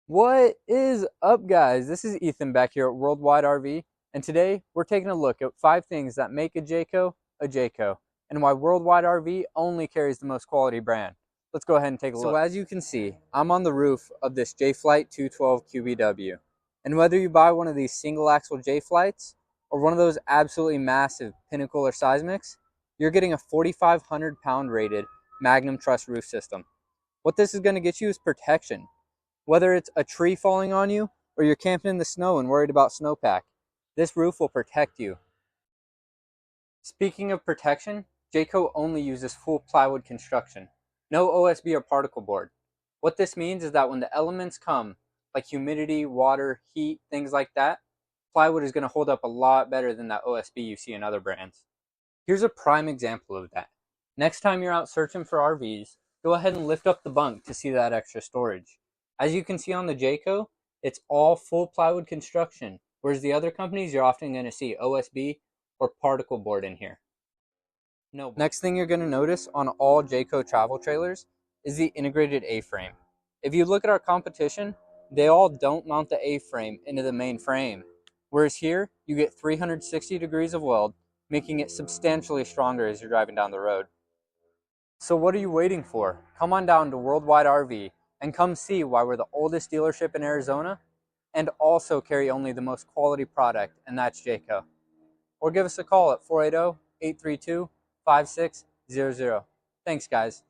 What is up, guys? This is Ethan back here at Worldwide RV, and today we're taking a look at 5 things that make a Jayco, and why Worldwide RV only carries the most quality brand. Let's go ahead and take a look. So as you can see, I'm on the roof of this J-Flight 212 QBW, and whether you buy one of these single axle J-Flights or one of those absolutely massive Pinnacle or Seismics, you're getting a 4,500 pound rated Magnum truss roof system. What this is going to get you is protection. Whether it's a tree falling on you or you're camping in the snow and worried about snowpack, this roof will protect you. Speaking of protection, Jayco only uses full plywood construction, no OSB or particle board. What this means is that when the elements come, like humidity, water, heat, things like that, plywood is going to hold up a lot better than that OSB you see in other brands. Here's a prime example of that. Next time you're out searching for RVs, go ahead and lift up the bunk to see that extra storage. As you can see on the Jayco, it's all full plywood construction, whereas the other companies you're often going to see OSB or particle board in here. Next thing you're going to notice on all Jayco travel trailers is the integrated A-frame. If you look at our competition, they all don't mount the A-frame into the main frame, whereas here you get 360 degrees of weld, making it substantially stronger as you're driving down the road. So what are you waiting for? Come on down to Worldwide RV and come see why we're the oldest dealership in Arizona and also carry only the most quality product, and that's Jayco. Or give us a call at 480-832-5600. Thanks, guys.